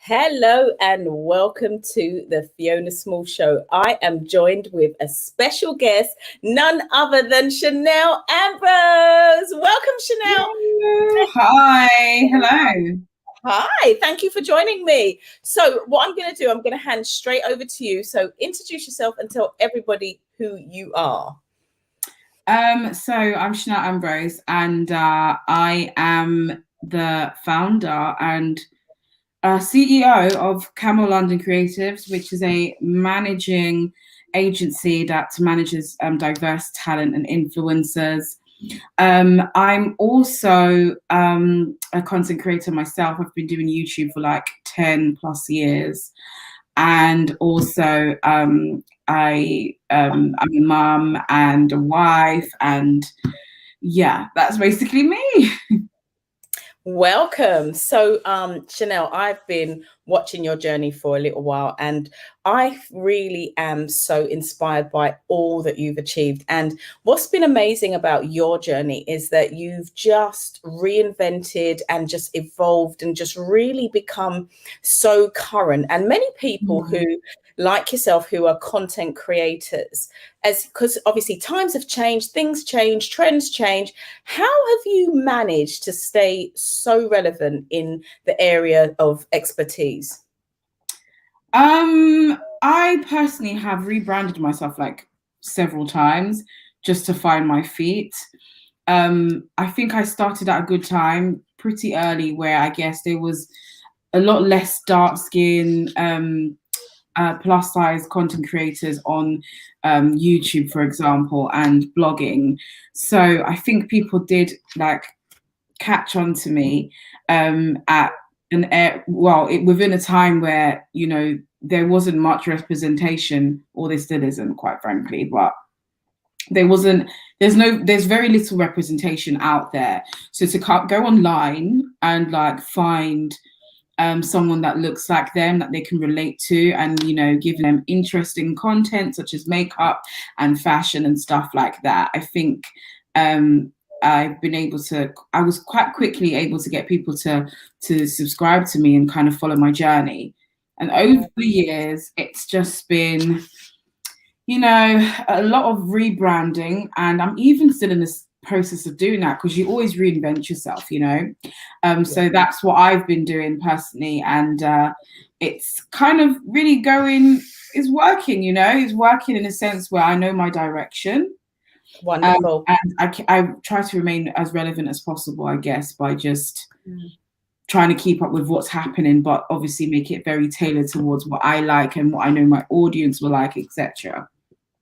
Hello and welcome to the Fiona Small Show. I am joined with a special guest, none other than Chanel Ambrose. Welcome, Chanel. Hi, hello. Hi, thank you for joining me. So what I'm going to do, I'm going to hand straight over to you. So introduce yourself and tell everybody who you are. So I'm Chanel Ambrose, and I am the founder and CEO of Camel London Creatives, which is a managing agency that manages diverse talent and influencers. I'm also a content creator myself. I've been doing YouTube for like 10 plus years. And also I'm a mum and a wife, and yeah, that's basically me. Welcome. So, Chanel, I've been watching your journey for a little while, and I really am so inspired by all that you've achieved. And what's been amazing about your journey is that you've just reinvented and just evolved and just really become so current. And many people who, like yourself, who are content creators, as because obviously times have changed, things change, trends change. How have you managed to stay so relevant in the area of expertise? I personally have rebranded myself like several times just to find my feet. I think I started at a good time pretty early, where I guess there was a lot less dark skin plus size content creators on YouTube, for example, and blogging. So I think people did like catch on to me at within a time where there wasn't much representation, or there still isn't, quite frankly, but there's very little representation out there. So to go online and like find someone that looks like them, that they can relate to, and give them interesting content such as makeup and fashion and stuff like that. I think I was quite quickly able to get people to subscribe to me and kind of follow my journey. And over the years, it's just been, a lot of rebranding, and I'm even still in this process of doing that, because you always reinvent yourself. So that's what I've been doing personally, and it's kind of really it's working. It's working in a sense where I know my direction. Wonderful. And I try to remain as relevant as possible, I guess, by just trying to keep up with what's happening, but obviously make it very tailored towards what I like and what I know my audience will like, etc.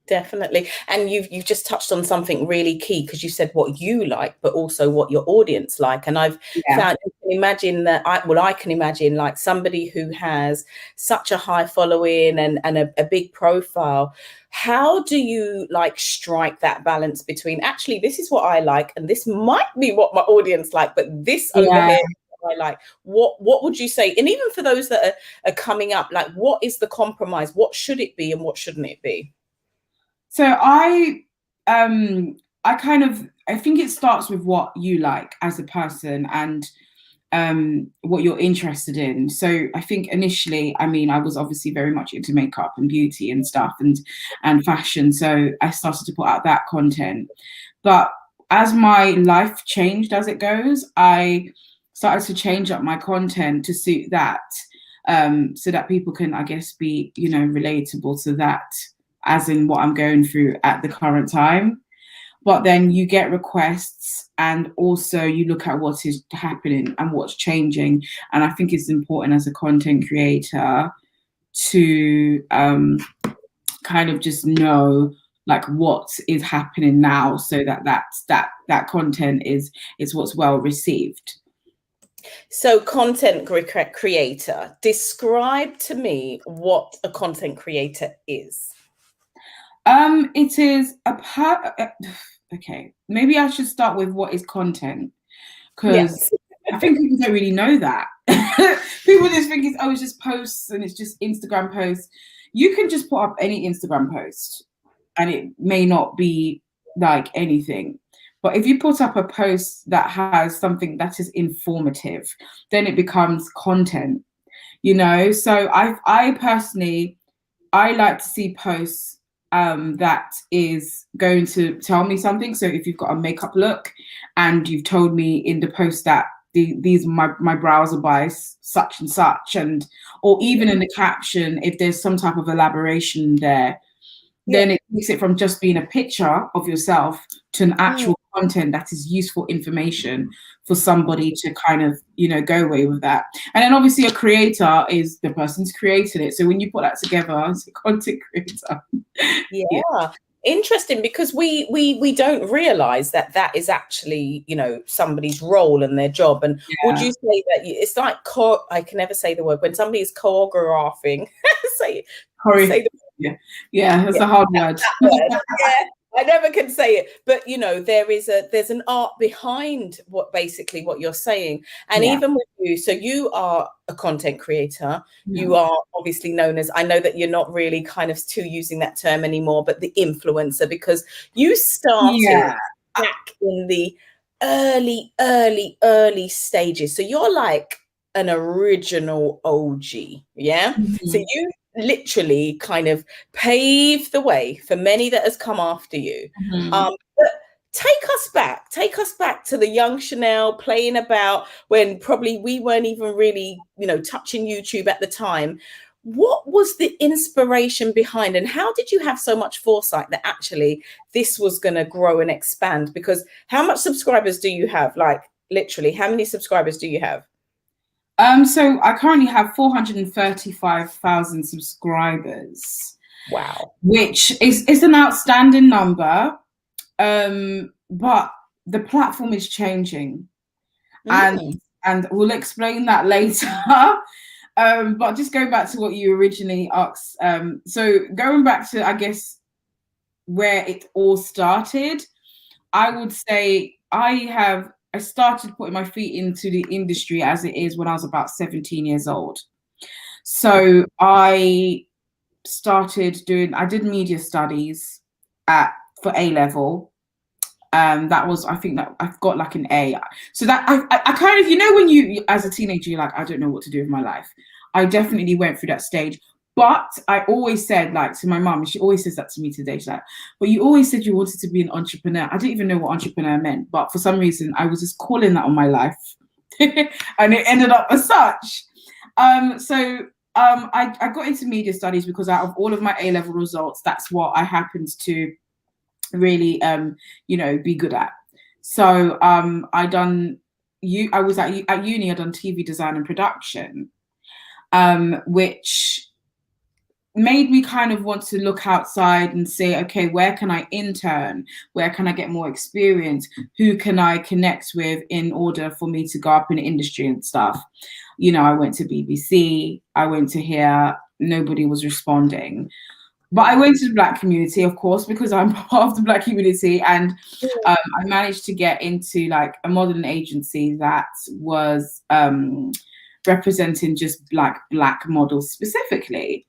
Definitely. And you've just touched on something really key, because you said what you like, but also what your audience like. And I've found, you can imagine that I can imagine like somebody who has such a high following and a big profile. How do you like strike that balance between, actually, this is what I like, and this might be what my audience like, but this over here I like? What would you say? And even for those that are coming up, like, what is the compromise? What should it be and what shouldn't it be? So I think it starts with what you like as a person, and what you're interested in. So I think initially, I was obviously very much into makeup and beauty and stuff, and fashion. So I started to put out that content. But as my life changed as it goes, I started to change up my content to suit that, so that people can, I guess, be, relatable to that, as in what I'm going through at the current time. But then you get requests, and also you look at what is happening and what's changing. And I think it's important as a content creator to kind of just know like what is happening now, so that content is what's well received. So, content creator, describe to me what a content creator is. It is okay, maybe I should start with what is content, because I think people don't really know that. People just think it's just posts, and it's just Instagram posts. You can just put up any Instagram post, and it may not be like anything. But if you put up a post that has something that is informative, then it becomes content. you know. So I personally, I like to see posts that is going to tell me something. So if you've got a makeup look and you've told me in the post that these are my brows are by such and such, and or even in the caption, if there's some type of elaboration there, then it takes it from just being a picture of yourself to an actual content that is useful information for somebody to kind of, you know, go away with that. And then obviously a creator is the person's created it. So when you put that together as a content creator. Yeah. Interesting, because we don't realize that that is actually, you know, somebody's role and their job. And would you say that it's like I can never say the word when somebody is choreographing? say the yeah, that's a hard word. That word. Yeah, I never can say it, but you know, there's an art behind what you're saying. And even with you, so you are a content creator, you are obviously known as, I know that you're not really kind of too using that term anymore, but the influencer, because you started back in the early stages. So you're like an original OG. Yeah. So you literally kind of pave the way for many that has come after you. But take us back to the young Chanel playing about when probably we weren't even really, you know, touching YouTube at the time. What was the inspiration behind, and how did you have so much foresight that actually this was going to grow and expand? Because how much subscribers do you have? Like literally, how many subscribers do you have? So I currently have 435,000 subscribers. Wow. Which is an outstanding number. But the platform is changing. And we'll explain that later. But just going back to what you originally asked. So going back to, I guess, where it all started, I would say I started putting my feet into the industry as it is when I was about 17 years old. So I did media studies for A level. That was, I think that I've got like an A. So that I kind of, you know, when you as a teenager, you're like, I don't know what to do with my life. I definitely went through that stage. But I always said, like, to my mum, she always says that to me today. She's like, but you always said you wanted to be an entrepreneur. I didn't even know what entrepreneur meant, but for some reason I was just calling that on my life. And it ended up as such. I got into media studies because out of all of my A-level results, that's what I happened to really you know, be good at. So I was at uni, I'd done TV design and production, which made me kind of want to look outside and say, okay, where can I intern? Where can I get more experience? Who can I connect with in order for me to go up in the industry and stuff? You know, I went to BBC, I went to here, nobody was responding. But I went to the Black community, of course, because I'm part of the Black community. And I managed to get into like a modeling agency that was representing just Black models specifically.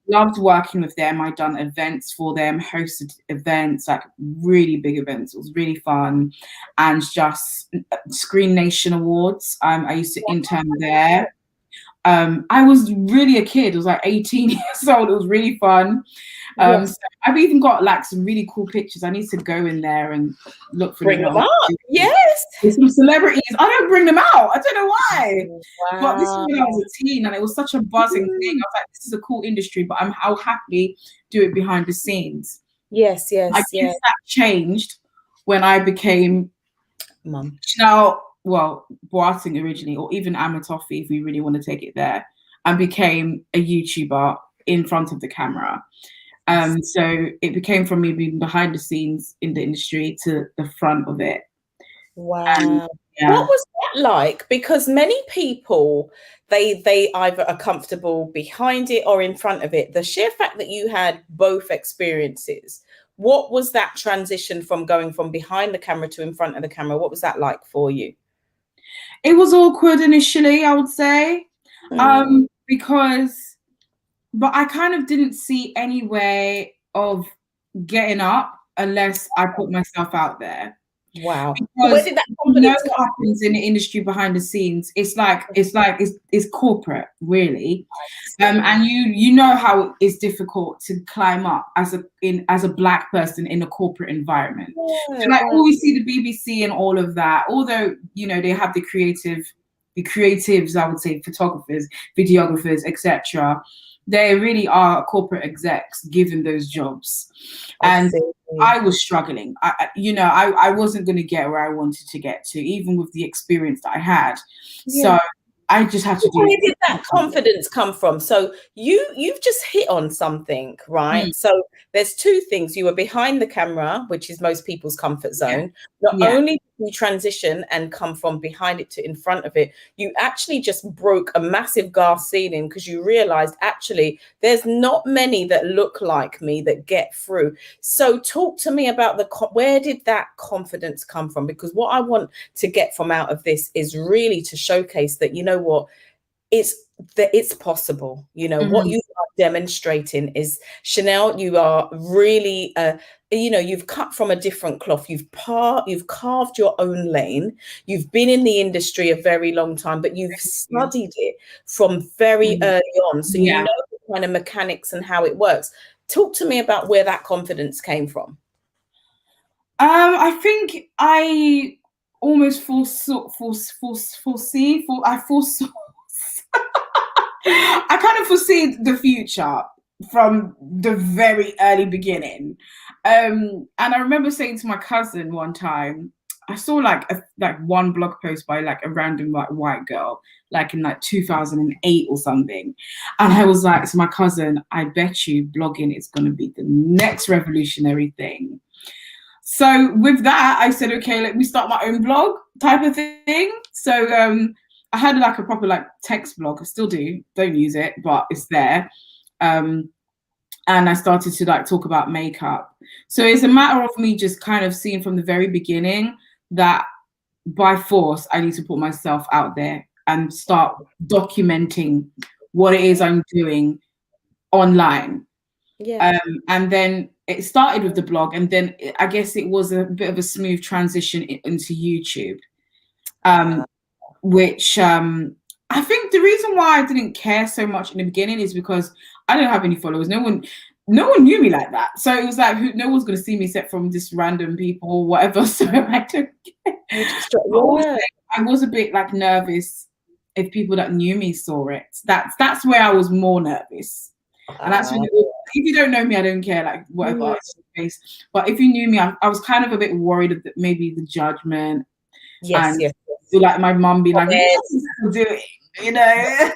Loved working with them. I'd done events for them, hosted events, like really big events. It was really fun. And just Screen Nation Awards. I used to intern there. I was really a kid. I was like 18 years old. It was really fun. So I've even got like some really cool pictures. I need to go in there and look for them up. Yes. With some celebrities. I don't bring them out. I don't know why. Wow. But this was when I was a teen and it was such a buzzing thing. I was like, this is a cool industry, but I'll happily do it behind the scenes. Yes. I guess that changed when I became mum. Well, Boating originally, or even Amatofi, if we really want to take it there, and became a YouTuber in front of the camera. So it became from me being behind the scenes in the industry to the front of it. Wow. What was that like? Because many people, they either are comfortable behind it or in front of it. The sheer fact that you had both experiences, what was that transition from going from behind the camera to in front of the camera? What was that like for you? It was awkward initially, I would say, but I kind of didn't see any way of getting up unless I put myself out there. Wow. Where did that what confidence come happens in the industry behind the scenes. It's corporate, really. And you know how it's difficult to climb up as a Black person in a corporate environment. So yeah, like wow. all we see the BBC and all of that, although they have the creatives, I would say, photographers, videographers, etc. They really are corporate execs given those jobs. I And see. I was struggling. I wasn't going to get where I wanted to get to, even with the experience that I had. Yeah. So I just had to do Where did that it. confidence come from? So you've just hit on something, right? Mm, So there's two things. You were behind the camera, which is most people's comfort yeah, zone. Not yeah. only did you transition and come from behind it to in front of it, you actually just broke a massive glass ceiling because you realized actually there's not many that look like me that get through. So talk to me about where did that confidence come from? Because what I want to get from out of this is really to showcase that, you know what, it's possible. What Mhm. you are demonstrating is, Chanel, you are really you've cut from a different cloth. You've carved your own lane. You've been in the industry a very long time, but you've Yeah. studied it from very Mhm. early on, so you Yeah. know the kind of mechanics and how it works. Talk to me about where that confidence came from. I think I almost foresaw I kind of foresee the future from the very early beginning. And I remember saying to my cousin one time, I saw like one blog post by like a random like white girl, like in like 2008 or something. And I was like to my cousin, I bet you blogging is going to be the next revolutionary thing. So with that, I said, okay, let me start my own blog type of thing. So I had like a proper like text blog. I still do, don't use it, but it's there. Um, and I started to like talk about makeup. So it's a matter of me just kind of seeing from the very beginning that by force, I need to put myself out there and start documenting what it is I'm doing online. Yeah. And then it started with the blog, and then I guess it was a bit of a smooth transition into YouTube, Uh, which I think the reason why I didn't care so much in the beginning is because I didn't have any followers. No one knew me like that. So it was like, no one's going to see me except from just random people or whatever. So I don't care. you just But also, yeah. I was a bit like nervous if people that knew me saw it. That's where I was more nervous. And that's Uh, really, if you don't know me, I don't care, like whatever yeah. it's your face. But if you knew me, I was kind of a bit worried of maybe the judgment Yes, and yes, like my mum be like, what yes. is this doing? You know? Yeah.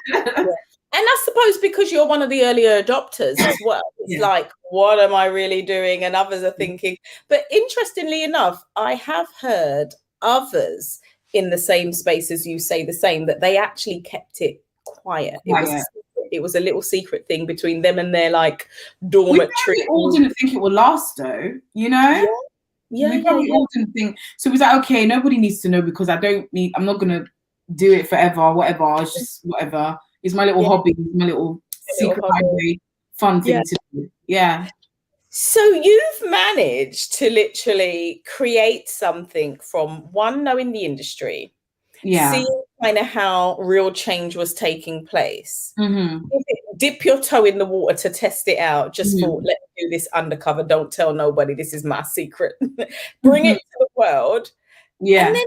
And I suppose because you're one of the earlier adopters as well, it's Yeah. like, what am I really doing? And others are thinking. But interestingly enough, I have heard others in the same space as you say the same, that they actually kept it quiet. Quiet. It was a little secret thing between them and their like We dormitory. probably all didn't think it would last though, you know? Yeah, yeah, We yeah, probably yeah. all didn't think. So it was like, okay, nobody needs to know because I'm not gonna do it forever or whatever. It's just whatever. It's my little Yeah, hobby, my little a little secret hobby. hideaway fun Yeah. thing to do. Yeah. So you've managed to literally create something from one, knowing the industry, Yeah. seeing kind of how real change was taking place. Mm-hmm. Dip your toe in the water to test it out. Just Mm-hmm. thought, let me do this undercover. Don't tell nobody. This is my secret. Bring Mm-hmm. it to the world. And Yeah. then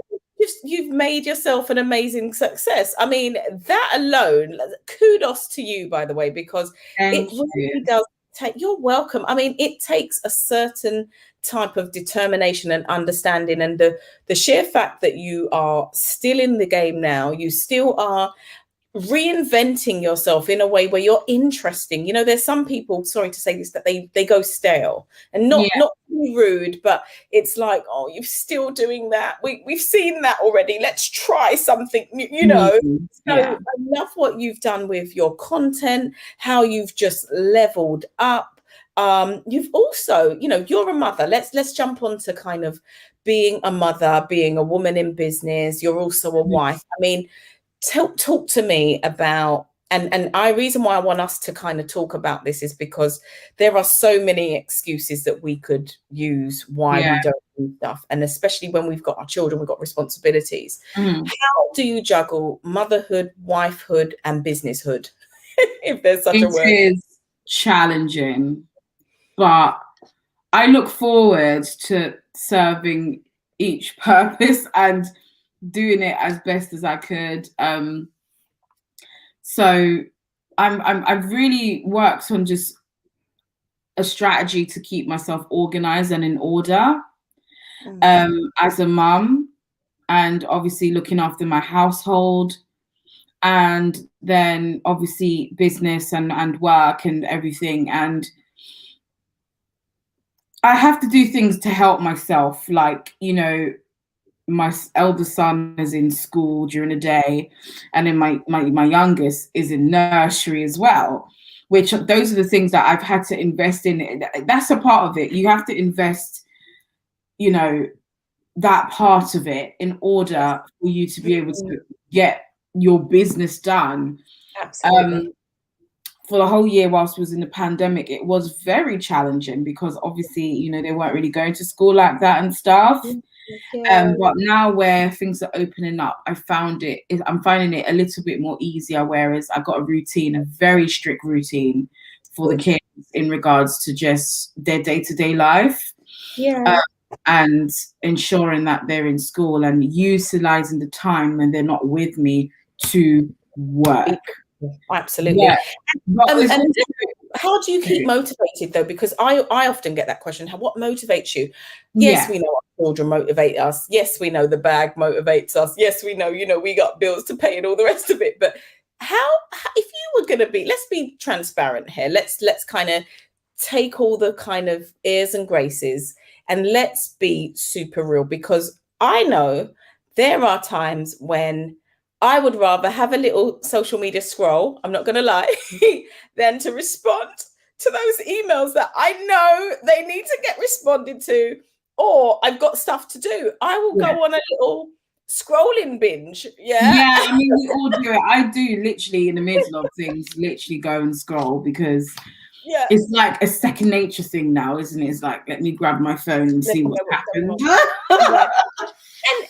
you've made yourself an amazing success. I mean, that alone, kudos to you, by the way, because it Thank really you. does take, you're welcome. I mean, it takes a certain type of determination and understanding. And the sheer fact that you are still in the game now, you still are reinventing yourself in a way where you're interesting. There's some people, sorry to say this, that they go stale, and Yeah. not to be rude, but it's like, oh, you're still doing that. We've seen that already. Let's try something new. Mm-hmm. So Yeah. I love what you've done with your content, how you've just leveled up. You've also, you're a mother. Let's jump on to kind of being a mother, being a woman in business. You're also a wife. I mean, talk to me about and I reason why I want us to kind of talk about this is because there are so many excuses that we could use why we don't do stuff, and especially when we've got our children, we've got responsibilities. How do you juggle motherhood, wifehood, and businesshood, if there's such a word? It is challenging, but I look forward to serving each purpose and doing it as best as I could. So I've really worked on just a strategy to keep myself organized and in order as a mum, and obviously looking after my household, and then obviously business and work and everything. And I have to do things to help myself, like, you know, my elder son is in school during the day, and then my youngest is in nursery as well, which those are the things that I've had to invest in. That's a part of it. You have to invest, you know, that part of it in order for you to be able to get your business done. Absolutely. For the whole year whilst we was in the pandemic, it was very challenging because obviously, you know, they weren't really going to school like that and stuff. But now where things are opening up, I'm finding it a little bit more easier, whereas I got a routine, a very strict routine for the kids in regards to just their day-to-day life. And ensuring that they're in school and utilizing the time when they're not with me to work. Absolutely. And how do you keep motivated though? Because I often get that question. What motivates you? Yes, we know our children motivate us. Yes, we know the bag motivates us. Yes, we know, you know, we got bills to pay and all the rest of it. But how if you were going to be, let's be transparent here. Let's kind of take all the kind of airs and graces and let's be super real, because I know there are times when I would rather have a little social media scroll, I'm not going to lie, than to respond to those emails that I know they need to get responded to, or I've got stuff to do. I will go on a little scrolling binge. Yeah, I mean, we all do it. I do literally in the middle of things, literally go and scroll because it's like a second nature thing now, isn't it? It's like, let me grab my phone and see what's happened.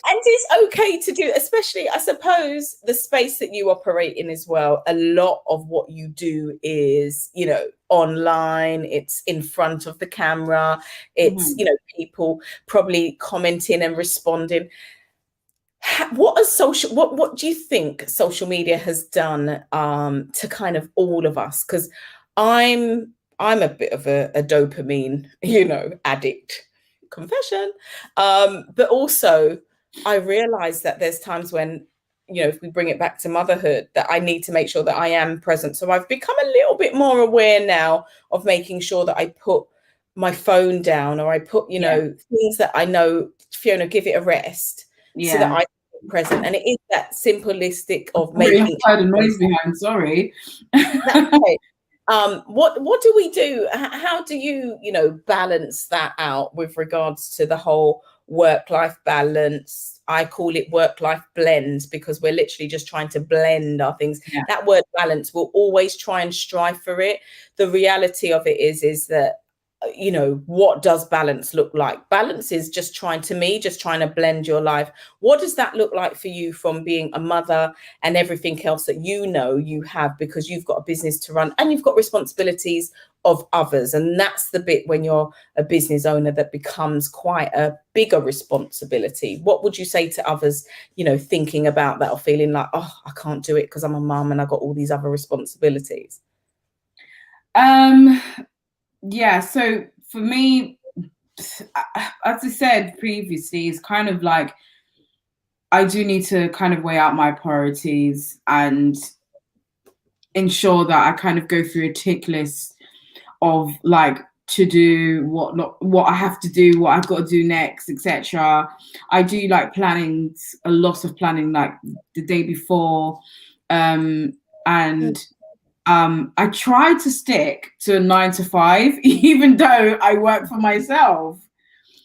And it's okay to do, especially, I suppose, the space that you operate in as well. A lot of what you do is, you know, online. It's in front of the camera. It's, you know, people probably commenting and responding. What do you think social media has done to kind of all of us? Because I'm a bit of a dopamine, you know, addict. Confession. But also I realize that there's times when, you know, if we bring it back to motherhood, that I need to make sure that I am present. So I've become a little bit more aware now of making sure that I put my phone down, or I put, you know, things that I know, Fiona, give it a rest so that I can be present. And it is that simplistic of making a noise behind, sorry. That's okay. What do we do? How do you, you know, balance that out with regards to the whole work-life balance? I call it work-life blend, because we're literally just trying to blend our things. That word balance, we'll always try and strive for it. The reality of it is that, you know, what does balance look like? Balance is just trying to blend your life. What does that look like for you, from being a mother and everything else that you know you have, because you've got a business to run and you've got responsibilities of others? And that's the bit when you're a business owner that becomes quite a bigger responsibility. What would you say to others, you know, thinking about that or feeling like, oh, I can't do it because I'm a mum and I've got all these other responsibilities? Yeah, so for me, as I said previously, it's kind of like I do need to kind of weigh out my priorities and ensure that I kind of go through a tick list of like to do, what I have to do, what I've got to do next, etc. I do like planning, a lot of planning, like the day before, and I try to stick to a 9 to 5, even though I work for myself.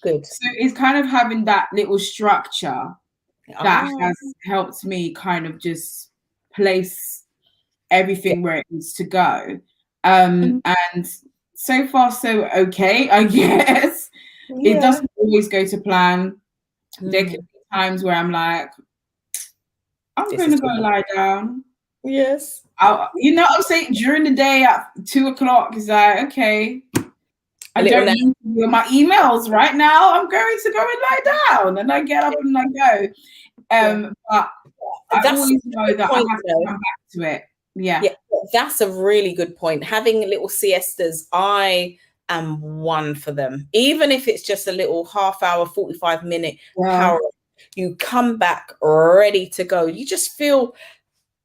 Good. So it's kind of having that little structure that has helped me kind of just place everything where it needs to go. Mm. And so far, so okay, I guess. It Yeah. doesn't always go to plan. There could Mm. be times where I'm like, I'm This going is to too go much. lie down. Yes. You know what I'm saying? During the day at 2 o'clock, it's like, okay, A I little don't nap. need to do my emails right now. I'm going to go and lie down. And I get up and I go. Yeah. But I That's always a know good that I point, have to though. come back to it. Yeah. Yeah, that's a really good point. Having little siestas, I am one for them. Even if it's just a little half hour, 45-minute Yeah. power, you come back ready to go. You just feel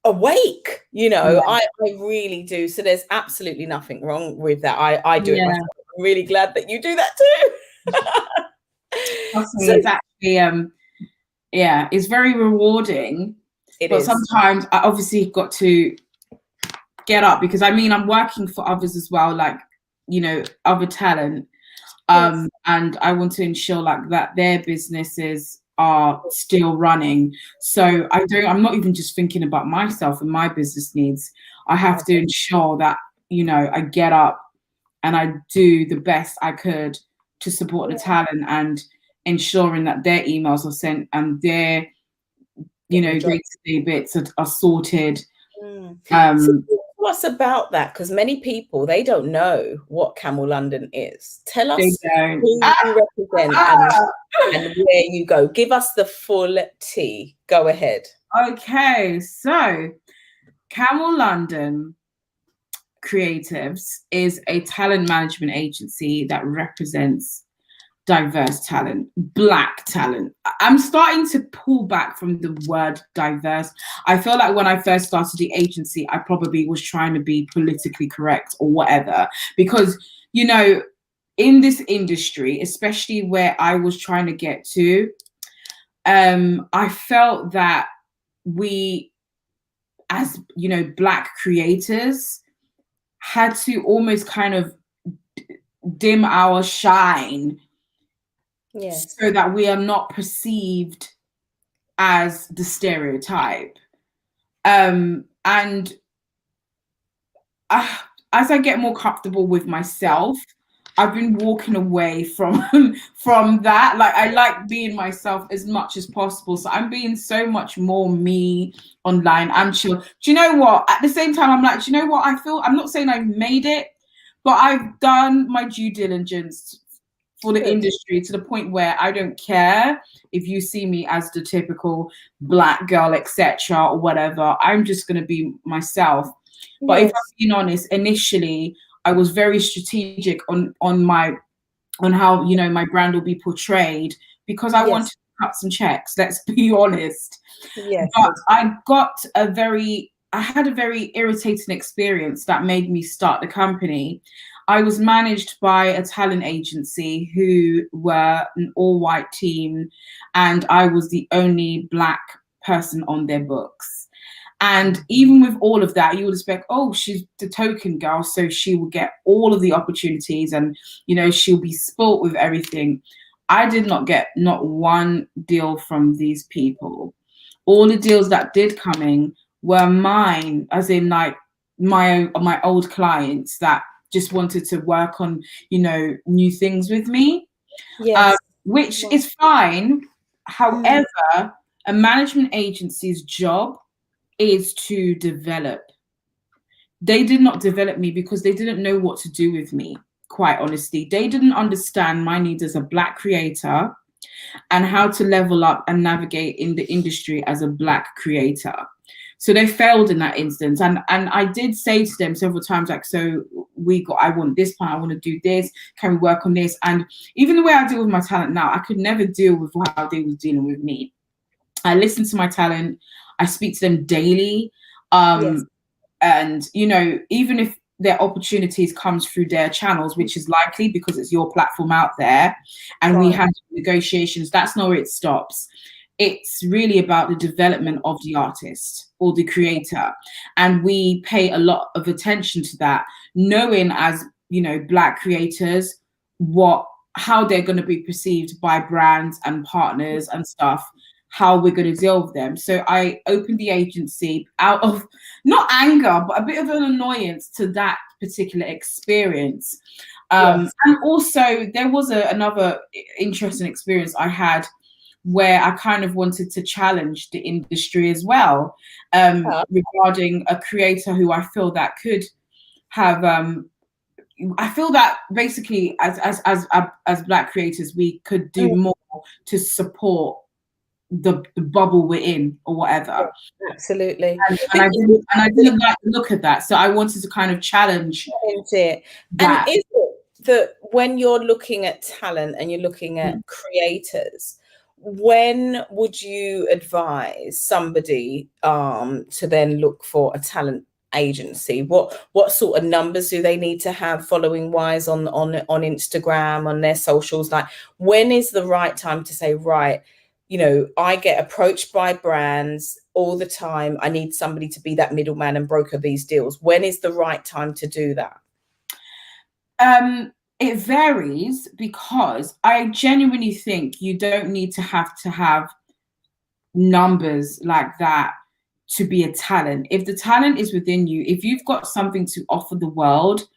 awake, Yeah. I really do. So there's absolutely nothing wrong with that. I do it Yeah. myself. I'm really glad that you do that too. Trust me, So it's actually yeah, it's very rewarding. it But is. sometimes I obviously got to get up because I mean I'm working for others as well, like, other talent. Yes. And I want to ensure like that their businesses are still running. So I'm not even just thinking about myself and my business needs. I have to ensure that, I get up and I do the best I could to support the talent and ensuring that their emails are sent and their, Getting the job. day-to-day bits are sorted. Mm. So Um, what's about that? Because many people, they don't know what Camel London is. Tell they us don't. who you represent and where you go. Give us the full tea. Go ahead. Okay, so Camel London Creatives is a talent management agency that represents diverse talent, Black talent. I'm starting to pull back from the word diverse. I feel like when I first started the agency, I probably was trying to be politically correct or whatever, because, in this industry, especially where I was trying to get to, I felt that we, as Black creators, had to almost kind of dim our shine Yes. so that we are not perceived as the stereotype. And as I get more comfortable with myself, I've been walking away from from that. Like I like being myself as much as possible. So I'm being so much more me online. I'm chill. Do you know what? At the same time, I'm like, do you know what? I feel I'm not saying I've made it, but I've done my due diligence for the Good. industry to the point where I don't care if you see me as the typical Black girl, etc. or whatever. I'm just gonna be myself. But if I'm Yes. being honest, initially I was very strategic on how my brand will be portrayed because I wanted Yes. to cut some checks. Let's be honest. Yes. But I had a very irritating experience that made me start the company. I was managed by a talent agency who were an all-white team, and I was the only Black person on their books. And even with all of that, you would expect, oh, she's the token girl, so she will get all of the opportunities and, she'll be spoilt with everything. I did not get not one deal from these people. All the deals that did come in were mine, as in like my old clients that just wanted to work on, new things with me, Yes. which Wow. is fine. Mm. However, a management agency's job is to develop. They did not develop me because they didn't know what to do with me, quite honestly. They didn't understand my needs as a Black creator and how to level up and navigate in the industry as a Black creator. So they failed in that instance. And I did say to them several times, like, so I want this part, I want to do this, can we work on this? And even the way I deal with my talent now, I could never deal with how they was dealing with me. I listen to my talent, I speak to them daily. Yes. And, even if their opportunities comes through their channels, which is likely because it's your platform out there, and we Right. have negotiations, that's not where it stops. It's really about the development of the artist or the creator. And we pay a lot of attention to that, knowing as, Black creators, how they're going to be perceived by brands and partners and stuff. how we're going to deal with them. So I opened the agency out of not anger, but a bit of an annoyance to that particular experience. Yes. And also there was another interesting experience I had where I kind of wanted to challenge the industry as well, regarding a creator who I feel that could have, I feel that basically as Black creators, we could do more to support the bubble we're in or whatever. Absolutely. And I didn't like the look at that. So I wanted to kind of challenge it. And that. is it that when you're looking at talent and you're looking at creators, when would you advise somebody to then look for a talent agency? What sort of numbers do they need to have following wise on Instagram, on their socials? Like, when is the right time to say, right, you know, I get approached by brands all the time, I need somebody to be that middleman and broker these deals? When is the right time to do that? It varies, because I genuinely think you don't need to have numbers like that to be a talent. If the talent is within you, if you've got something to offer the world,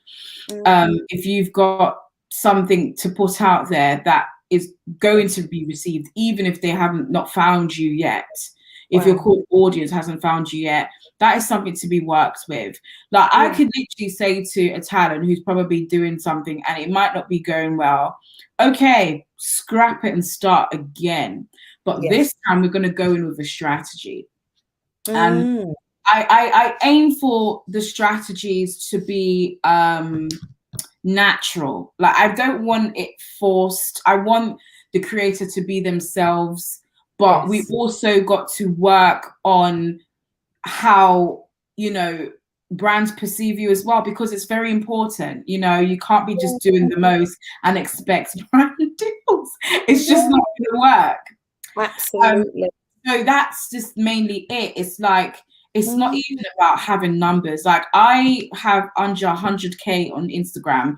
if you've got something to put out there that is going to be received, even if they haven't not found you yet, if your core audience hasn't found you yet, that is something to be worked with. Like, I could literally say to a talent who's probably doing something and it might not be going well, okay, scrap it and start again. But this time we're going to go in with a strategy. And I aim for the strategies to be natural. Like, I don't want it forced. I want the creator to be themselves, but we also got to work on how, you know, brands perceive you as well, because it's very important. You know, you can't be just doing the most and expect brand deals. It's just not going to work. Absolutely. So that's just mainly it. It's like, it's not even about having numbers. Like, I have under 100K on Instagram.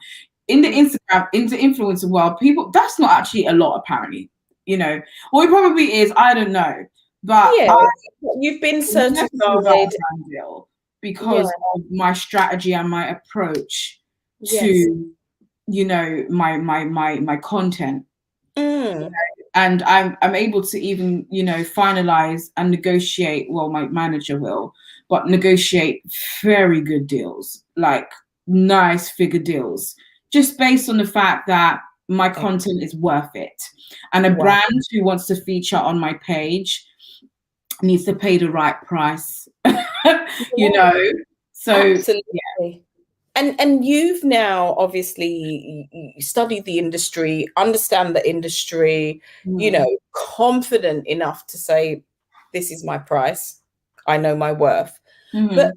In the influencer world, people, that's not actually a lot, apparently. You know, or it probably is. I don't know. But you've been certified because of my strategy and my approach to, you know, my content. You know? And I'm able to even, you know, finalize and negotiate, well, my manager will, but negotiate very good deals, like nice figure deals, just based on the fact that my content is worth it. And a brand who wants to feature on my page needs to pay the right price, you know? So, absolutely. And you've now obviously studied the industry, understand the industry, you know, confident enough to say, this is my price, I know my worth. But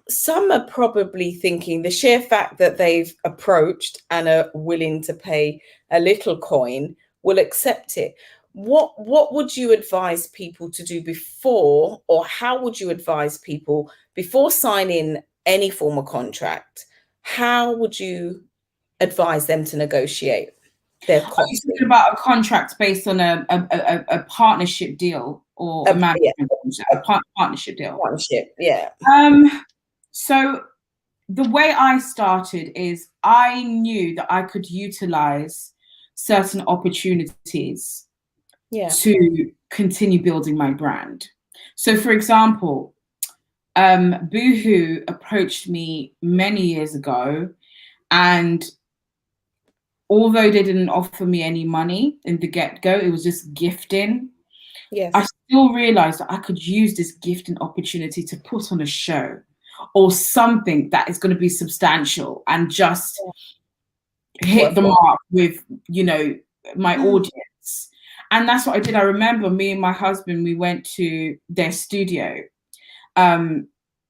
some are probably thinking the sheer fact that they've approached and are willing to pay a little coin will accept it. What would you advise people to do before, or how would you advise people before signing any form of contract? How would you advise them to negotiate their contract? Are you talking about a contract based on a partnership deal, or a management partnership deal? Partnership, yeah. So the way I started is, I knew that I could utilize certain opportunities to continue building my brand. So, for example, Boohoo approached me many years ago, and although they didn't offer me any money in the get-go, it was just gifting. I still realized that I could use this gifting opportunity to put on a show or something that is going to be substantial and just hit the mark with, you know, my audience. And that's what I did. I remember me and my husband, we went to their studio,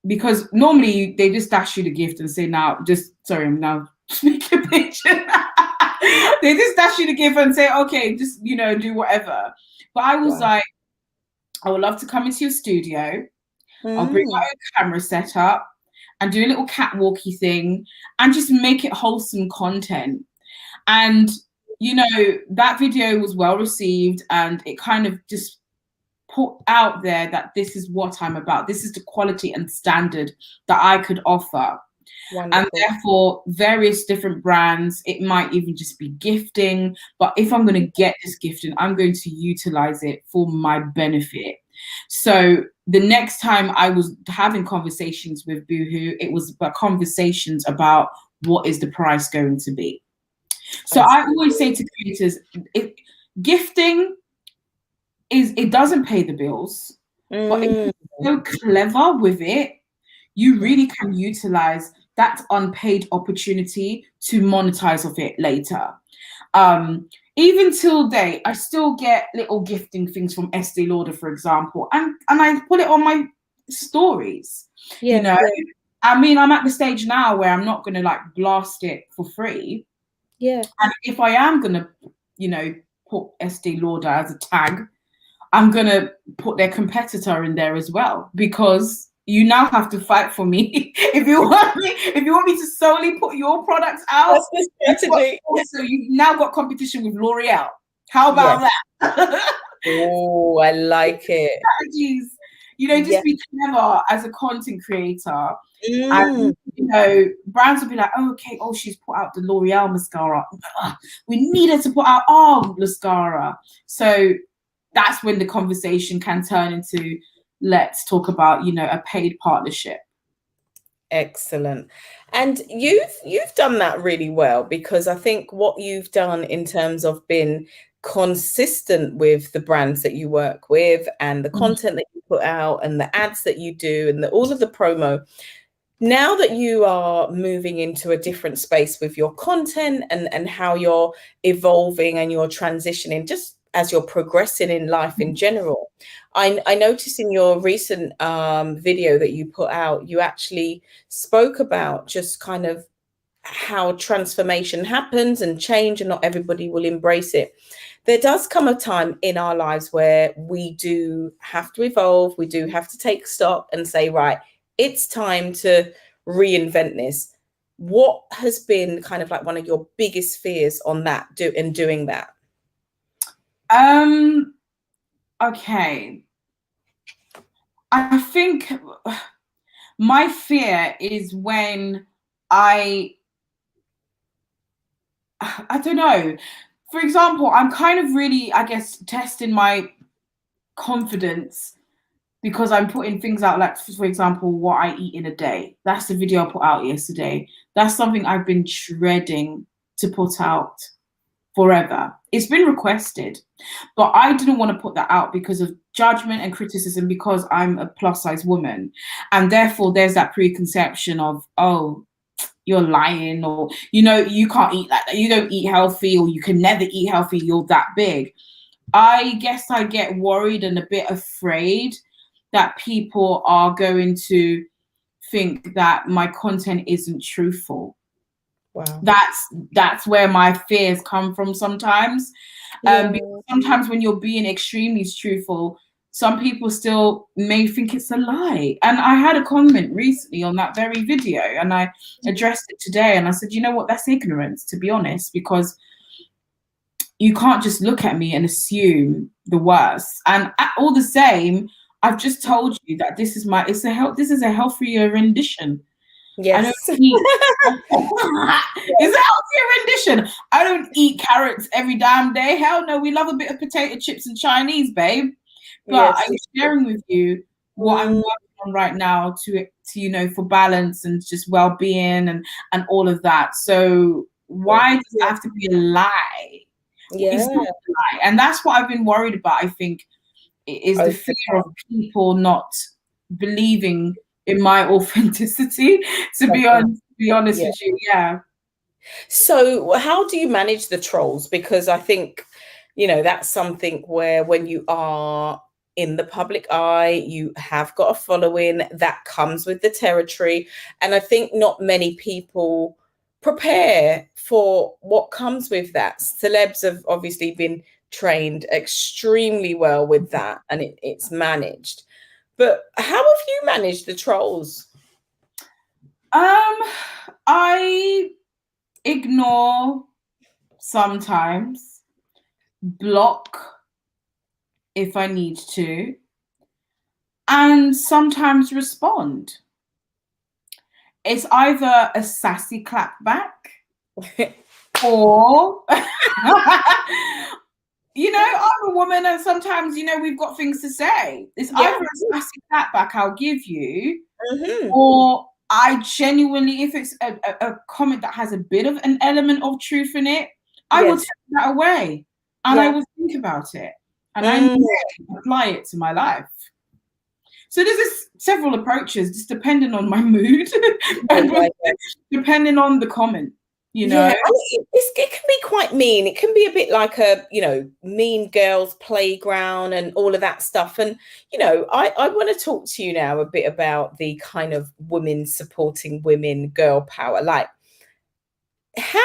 because normally they just dash you the gift and say, now, just, sorry, I'm now speaking a picture. They just dash you the gift and say, okay, just, you know, do whatever. But I was like, I would love to come into your studio. I'll bring my own camera set up and do a little catwalky thing and just make it wholesome content. And, you know, that video was well received, and it kind of just put out there that this is what I'm about. This is the quality and standard that I could offer. And Wonderful. therefore, various different brands, it might even just be gifting. But if I'm going to get this gifting, I'm going to utilize it for my benefit. So the next time I was having conversations with Boohoo, it was about conversations about what is the price going to be. So I always say to creators, gifting it doesn't pay the bills, but if you're so clever with it, you really can utilize that unpaid opportunity to monetize of it later. Even till date, I still get little gifting things from Estee Lauder, for example, and I put it on my stories. Yeah, you know, yeah. I mean, I'm at the stage now where I'm not going to like blast it for free. Yeah. And if I am going to, put Estee Lauder as a tag, I'm going to put their competitor in there as well, because you now have to fight for me. If you want me to solely put your products out, That's the strategy. so you've now got competition with L'Oreal. How about that? Oh, I like it. Strategies. Just be clever as a content creator. Mm. And brands will be like, oh, okay, she's put out the L'Oreal mascara. Ugh, we needed to put out our mascara. So that's when the conversation can turn into, let's talk about, a paid partnership. Excellent. And you've done that really well, because I think what you've done in terms of being consistent with the brands that you work with and the content that you put out and the ads that you do and all of the promo, now that you are moving into a different space with your content and how you're evolving and you're transitioning, just as you're progressing in life in general, I noticed in your recent video that you put out, you actually spoke about just kind of how transformation happens and change, and not everybody will embrace it. There does come a time in our lives where we do have to evolve. We do have to take stock and say, right, it's time to reinvent this. What has been kind of like one of your biggest fears on that, doing that? Okay. I think my fear is when I don't know. For example, I'm kind of really, I guess, testing my confidence because I'm putting things out, like, for example, what I eat in a day. That's the video I put out yesterday. That's something I've been dreading to put out forever. It's been requested, but I didn't want to put that out because of judgment and criticism, because I'm a plus size woman. And therefore there's that preconception of, oh, you're lying, or, you can't eat like that. You don't eat healthy, or you can never eat healthy. You're that big. I guess I get worried and a bit afraid that people are going to think that my content isn't truthful. Wow. That's where my fears come from sometimes. Because sometimes when you're being extremely truthful, some people still may think it's a lie. And I had a comment recently on that very video, and I addressed it today, and I said, you know what, that's ignorance, to be honest, because you can't just look at me and assume the worst. And all the same, I've just told you that this is a healthier rendition. Yes. I don't eat. It's a healthier rendition. I don't eat carrots every damn day. Hell no, we love a bit of potato chips and Chinese, babe. But I'm sharing with you what I'm working on right now to for balance and just well-being and all of that. So why does it have to be a lie? It's not a lie. And that's what I've been worried about, I think, is the fear of people not believing in my authenticity, to be honest with you. Yeah. So how do you manage the trolls? Because I think, that's something where when you are in the public eye, you have got a following that comes with the territory. And I think not many people prepare for what comes with that. Celebs have obviously been trained extremely well with that, and it's managed. But how have you managed the trolls? I ignore sometimes, block if I need to. and sometimes respond. It's either a sassy clap back or you know, I'm a woman and sometimes, you know, we've got things to say. It's either a sassy clap back I'll give you, or I genuinely, if it's a comment that has a bit of an element of truth in it, I will take that away and I will think about it and I may apply it to my life. So there's several approaches, just depending on my mood and depending on the comment, you know. Yeah, I mean, it can be quite mean. It can be a bit like a, you know, mean girls playground and all of that stuff. And, you know, I want to talk to you now a bit about the kind of women supporting women, girl power. Like, how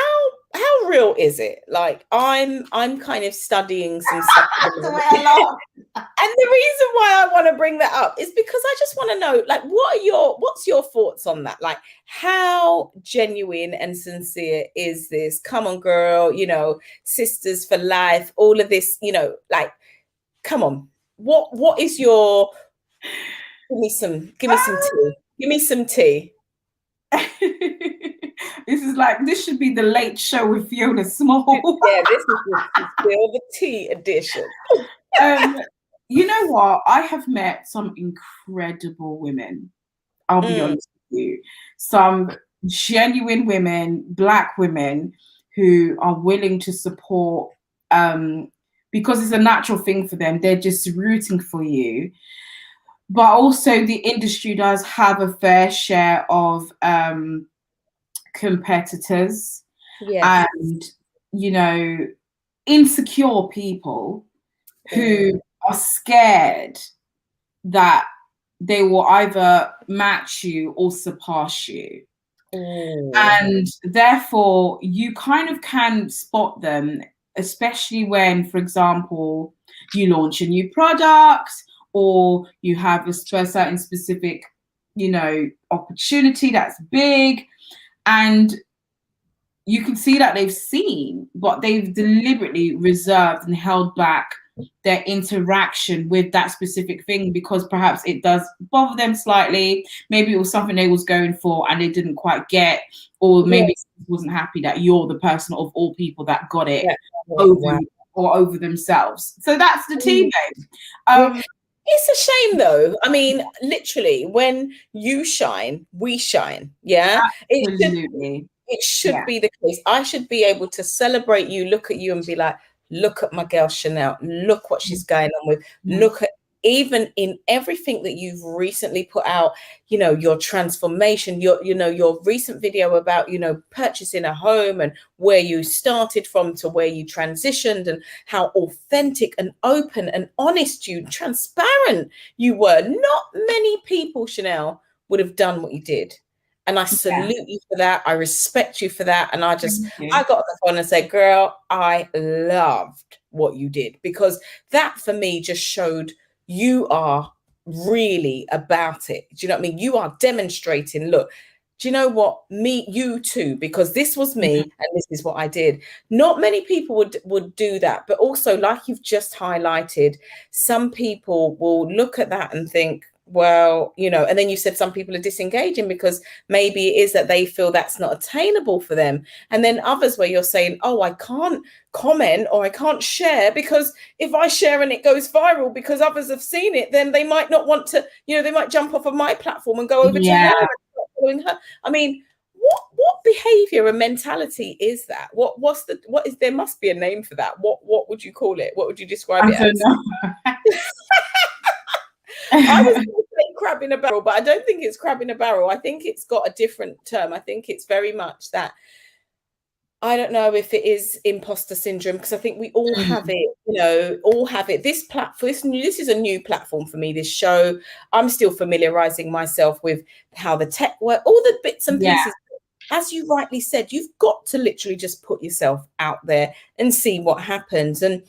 real is it? Like, I'm kind of studying some stuff. And the reason why I want to bring that up is because I just want to know, like, what's your thoughts on that? Like, how genuine and sincere is this? Come on, girl, you know, sisters for life, all of this, you know, like, come on. What is your, give me some tea. Give me some tea. This should be the late show with Fiona Small. Yeah, this is still the tea edition. You know what? I have met some incredible women. I'll be honest with you. Some genuine women, Black women, who are willing to support because it's a natural thing for them. They're just rooting for you. But also the industry does have a fair share of competitors and, you know, insecure people who are scared that they will either match you or surpass you. And therefore you kind of can spot them, especially when, for example, you launch a new product or you have a certain specific, you know, opportunity that's big, and you can see that they've seen, but they've deliberately reserved and held back their interaction with that specific thing because perhaps it does bother them slightly. Maybe it was something they was going for and they didn't quite get, or maybe wasn't happy that you're the person of all people that got it over themselves. So that's the tea, babe. It's a shame though. I mean, literally, when you shine, we shine. Yeah. Absolutely. It should be the case. I should be able to celebrate you, look at you and be like, look at my girl Chanel, look what she's going on with, look at, even in everything that you've recently put out, you know, your transformation, your recent video about, you know, purchasing a home and where you started from to where you transitioned and how authentic and open and honest you, transparent you were. Not many people, Chanel, would have done what you did. And I salute you for that. I respect you for that. And I got on the phone and said, girl, I loved what you did, because that for me just showed you are really about it. Do you know what I mean? You are demonstrating, look, do you know what? You too, because this was me and this is what I did. Not many people would do that. But also, like you've just highlighted, some people will look at that and think, well, you know, and then you said some people are disengaging because maybe it is that they feel that's not attainable for them. And then others where you're saying, oh, I can't comment or I can't share because if I share and it goes viral because others have seen it, then they might not want to, you know, they might jump off of my platform and go over to her and start following her. I mean, what behavior and mentality is that? What is, there must be a name for that. What would you call it? What would you describe it as? I was going to say crab in a barrel, but I don't think it's crab in a barrel. I think it's got a different term. I think it's very much that, I don't know if it is imposter syndrome, because I think we all have it, you know, all have it. This platform, this is a new platform for me, this show. I'm still familiarizing myself with how the tech works, all the bits and pieces. As you rightly said, you've got to literally just put yourself out there and see what happens. And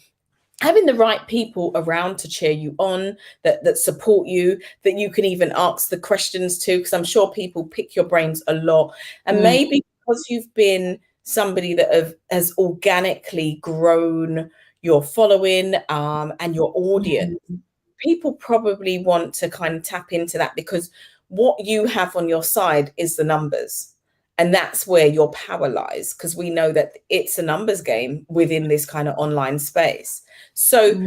having the right people around to cheer you on, that support you, that you can even ask the questions to, because I'm sure people pick your brains a lot. And maybe because you've been somebody that has organically grown your following and your audience, people probably want to kind of tap into that, because what you have on your side is the numbers. And that's where your power lies, because we know that it's a numbers game within this kind of online space. So,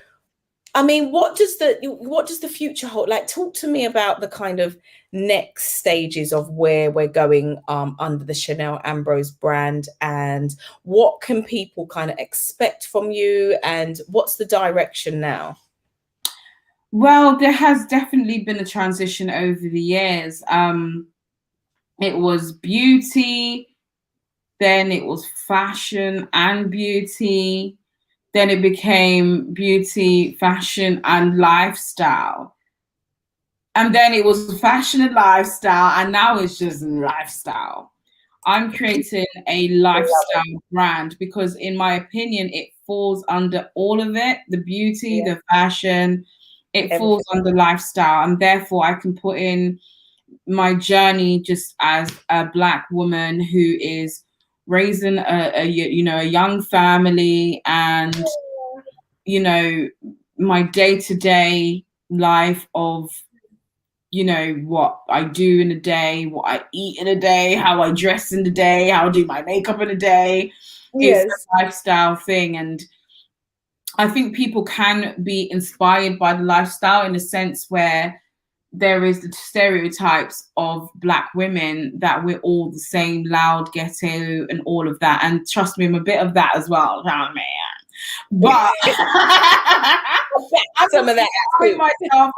I mean, what does the future hold? Like, talk to me about the kind of next stages of where we're going under the Chanel Ambrose brand, and what can people kind of expect from you, and what's the direction now? Well, there has definitely been a transition over the years. It was beauty, then it was fashion and beauty, then it became beauty, fashion, and lifestyle. And then it was fashion and lifestyle, and now it's just lifestyle. I'm creating a lifestyle brand because, in my opinion, it falls under all of it, the beauty, the fashion, it falls under lifestyle. And therefore, I can put in my journey just as a Black woman who is raising a young family, and my day-to-day life of what I do in a day, what I eat in a day, how I dress in a day, how I do my makeup in a day. It's a lifestyle thing. And I think people can be inspired by the lifestyle, in a sense where there is the stereotypes of Black women that we're all the same, loud, ghetto, and all of that. And trust me, I'm a bit of that as well. Oh, man. But some of that myself,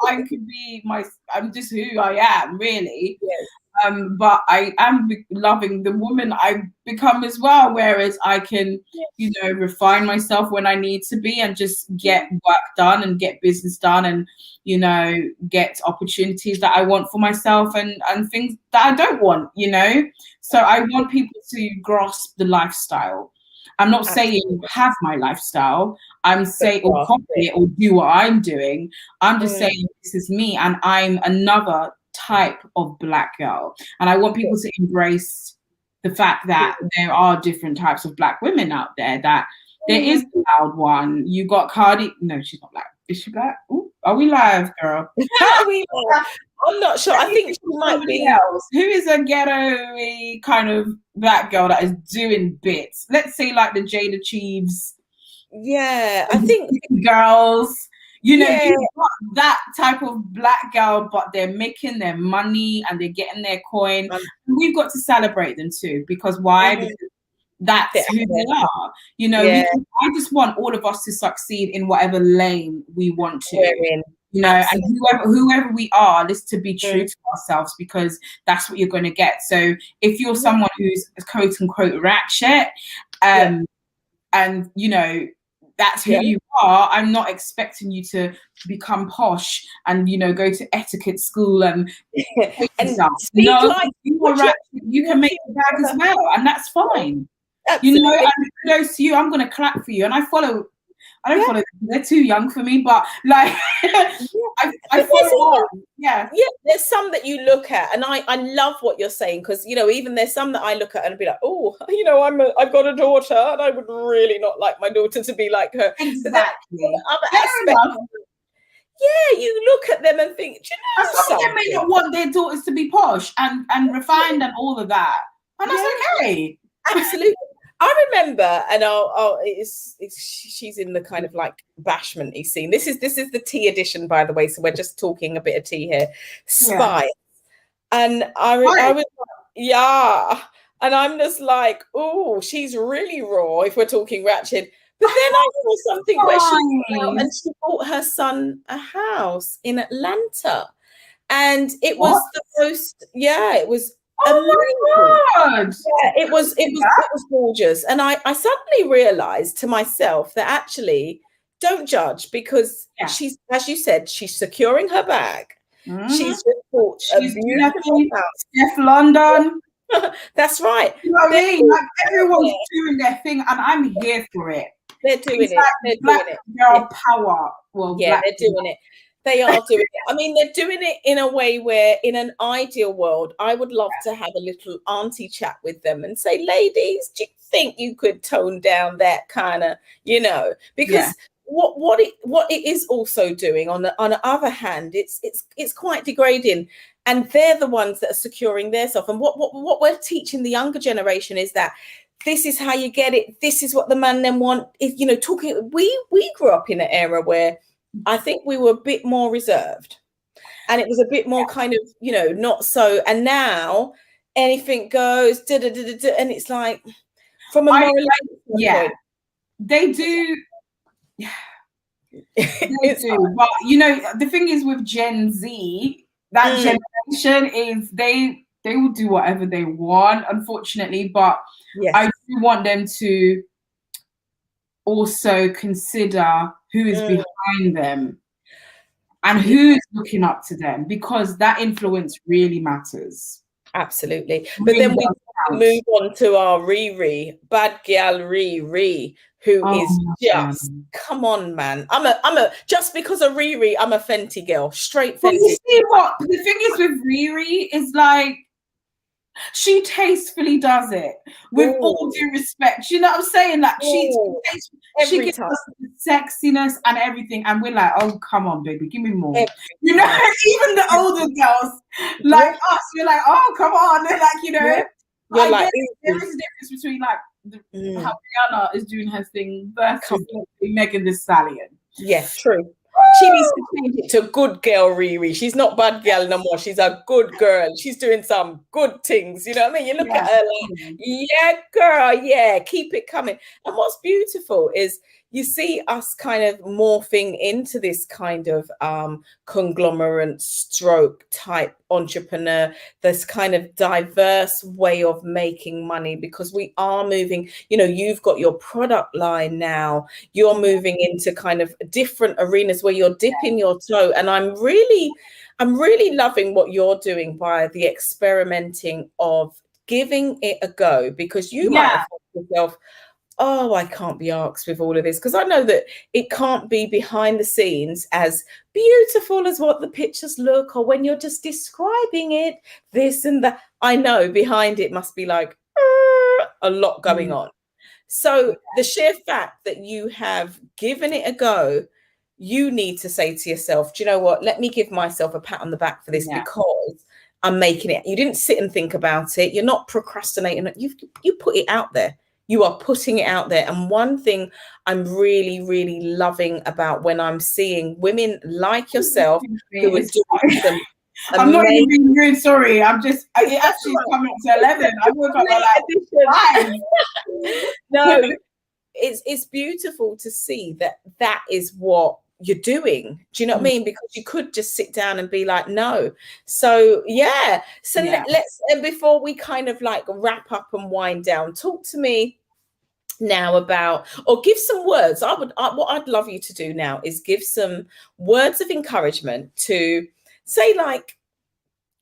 I'm just who I am, really. Yes. But I am loving the woman I've become as well, whereas I can, refine myself when I need to be, and just get work done and get business done, and, get opportunities that I want for myself, and things that I don't want, So I want people to grasp the lifestyle. I'm not saying have my lifestyle. I'm saying or copy it or do what I'm doing. I'm just saying this is me, and I'm another type of Black girl. And I want people to embrace the fact that there are different types of Black women out there, that there is the loud one. You got Cardi. No, she's not Black. Is she Black? Ooh, are we live, girl? Are we live? I'm not sure. I think she might be else. Who is a ghetto-y kind of Black girl that is doing bits? Let's say like the Jada Cheeves. Yeah, I think girls. You've got that type of Black girl, but they're making their money and they're getting their coin. We've got to celebrate them too, because why? Because that's who they are. I just want all of us to succeed in whatever lane we want to. And whoever we are, let's to be true to ourselves, because that's what you're going to get. So if you're someone who's quote unquote ratchet, and that's who you are, I'm not expecting you to become posh and go to etiquette school and stuff. No, like, you can make a bag as well, and that's fine. Absolutely. And kudos to you. I'm going to clap for you, and I don't follow them. They're too young for me, but like I follow on. Yeah, there's some that you look at, and I love what you're saying, because even there's some that I look at and be like, oh, I've got a daughter, and I would really not like my daughter to be like her. Exactly. You look at them and think, some of them may not want their daughters to be posh and refined and all of that, and that's okay. Absolutely. I remember, and she's in the kind of like bashment-y scene. This is the tea edition, by the way, so we're just talking a bit of tea here. Spice. And I was and I'm just like, oh, she's really raw if we're talking ratchet. But then I saw something where she bought her son a house in Atlanta, and it was the most it was. Oh my God! Yeah, it was gorgeous, and I suddenly realized to myself that actually don't judge, because she's, as you said, she's securing her bag. She's just bought a beautiful house. Steph London. That's right. You know what I mean? Like, everyone's doing their thing, and I'm here for it. They're doing it. They're Black doing it. Girl power. Well, they're doing it. They are doing it. I mean, they're doing it in a way where, in an ideal world, I would love to have a little auntie chat with them and say, ladies, do you think you could tone down that kind of, because what it is also doing on the other hand, it's quite degrading, and they're the ones that are securing their self. And what we're teaching the younger generation is that this is how you get it. This is what the man then want. Is, you know, talking. We grew up in an era where I think we were a bit more reserved, and it was a bit more kind of, you know, not so. And now anything goes, and it's like from a moral yeah, they do. They do. But you know, the thing is with Gen Z, that generation is they will do whatever they want, unfortunately. But I do want them to also consider who is behind them and who's looking up to them, because that influence really matters. Absolutely. But then we move on to our Riri, bad gal Riri, who is just, come on, man. I'm a just because of Riri, I'm a Fenty girl, straight Fenty. Well, you see what the thing is with Riri is, like, she tastefully does it with all due respect. You know what I'm saying? Like, she gives us the sexiness and everything, and we're like, oh, come on, baby, give me more. You know, even the older girls like us, we're like, oh, come on. They're like, you know, you're like, there is a difference between like how Fiona is doing her thing versus Megan Thee Stallion. Yeah, true. She needs to change it to good girl Riri. She's not bad girl no more. She's a good girl. She's doing some good things. You know what I mean? You look at her like, yeah, girl, yeah, keep it coming. And what's beautiful is you see us kind of morphing into this kind of conglomerate stroke type entrepreneur, this kind of diverse way of making money, because we are moving, you know, you've got your product line now, you're moving into kind of different arenas where you're dipping your toe. And I'm really loving what you're doing by the experimenting of giving it a go, because you might have thought to yourself, oh, I can't be asked with all of this, because I know that it can't be behind the scenes as beautiful as what the pictures look, or when you're just describing it, this and that. I know behind it must be like a lot going on. So the sheer fact that you have given it a go, you need to say to yourself, do you know what? Let me give myself a pat on the back for this, because I'm making it. You didn't sit and think about it. You're not procrastinating. You put it out there. You are putting it out there. And one thing I'm really, really loving about when I'm seeing women like yourself who are doing some I'm not even being rude, sorry. I'm just, it actually is coming to 11. I woke up at like 5. No, it's beautiful to see that is what you're doing. Do you know what I mean? Because you could just sit down and be like, no. So let's, and before we kind of like wrap up and wind down, talk to me now about, or give some words. What I'd love you to do now is give some words of encouragement to, say, like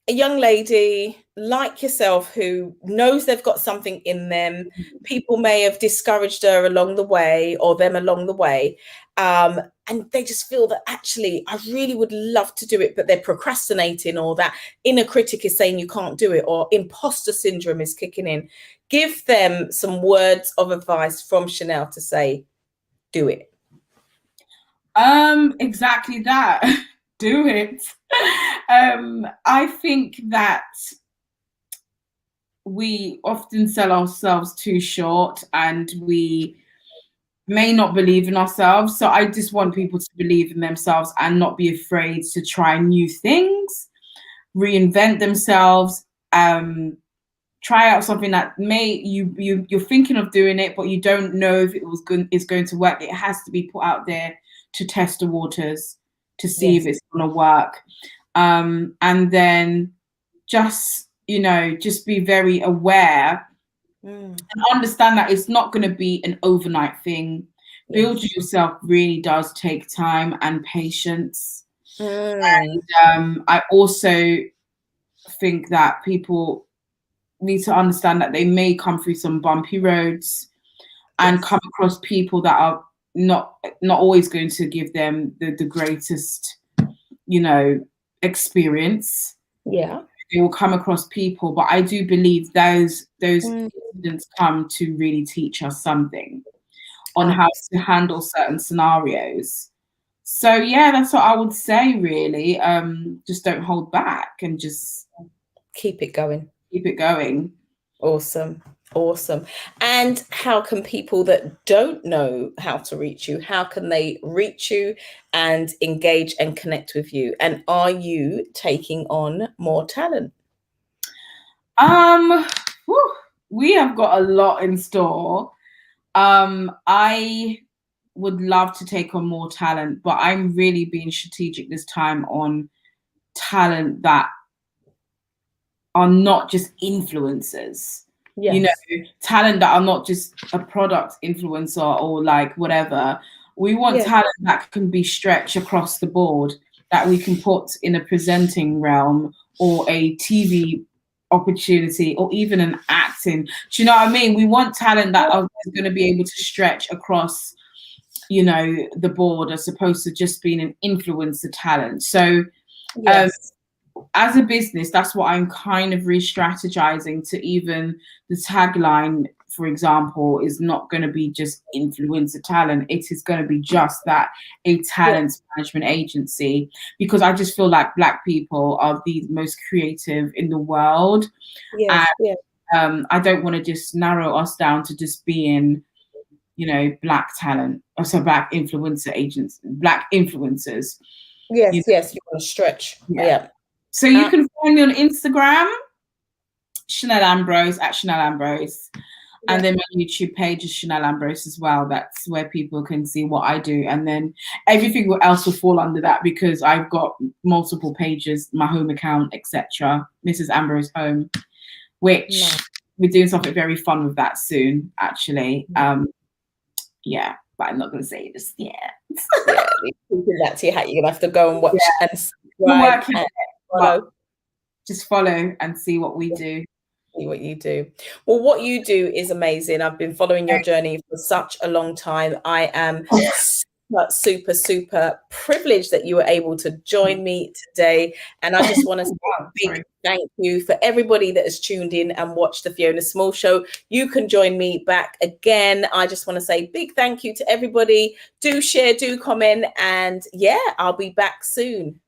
a young lady like yourself who knows they've got something in them. People may have discouraged her along the way, or them along the way, and they just feel that actually I really would love to do it, but they're procrastinating, or that inner critic is saying you can't do it, or imposter syndrome is kicking in. Give them some words of advice from Chanel to say, do it. Exactly that. Do it. I think that we often sell ourselves too short, and we may not believe in ourselves. So I just want people to believe in themselves and not be afraid to try new things, reinvent themselves, try out something that you're thinking of doing it, but you don't know if it's going to work. It has to be put out there to test the waters, to see if it's going to work. And then just be very aware and understand that it's not going to be an overnight thing. Build yourself really does take time and patience. And I also think that people need to understand that they may come through some bumpy roads and come across people that are not always going to give them the greatest, experience. They will come across people, but I do believe those incidents come to really teach us something. on how to handle certain scenarios. So yeah, that's what I would say really. Just don't hold back and just keep it going. Keep it going. Awesome. Awesome. And how can people that don't know how to reach you, how can they reach you and engage and connect with you? And are you taking on more talent? We have got a lot in store. I would love to take on more talent, but I'm really being strategic this time on talent that are not just influencers. Yes. You know, talent that are not just a product influencer or like whatever. We want talent that can be stretched across the board, that we can put in a presenting realm or a TV opportunity or even an acting. Do you know what I mean? We want talent that are going to be able to stretch across, you know, the board as opposed to just being an influencer talent. So as a business, that's what I'm kind of re-strategizing to. Even the tagline, for example, is not going to be just influencer talent. It is going to be just that, a talent management agency, because I just feel like Black people are the most creative in the world. And I don't want to just narrow us down to just being, you know, Black talent, or so Black influencer agents, Black influencers. Yes, you want to stretch. So you can find me on Instagram, Chanel Ambrose, at Chanel Ambrose. And then my YouTube page is Chanel Ambrose as well. That's where people can see what I do. And then everything else will fall under that, because I've got multiple pages, my home account, etc. Mrs. Ambrose Home, which we're doing something very fun with that soon, actually. Yeah, but I'm not going to say it just yet. That to your hat. You're going to have to go and watch and subscribe. Just follow and see what we do. See what you do. Well, what you do is amazing. I've been following your journey for such a long time. I am super privileged that you were able to join me today. And I just want to say a big thank you for everybody that has tuned in and watched the Fiona Small Show. You can join me back again. I just want to say big thank you to everybody. Do share, do comment, and I'll be back soon.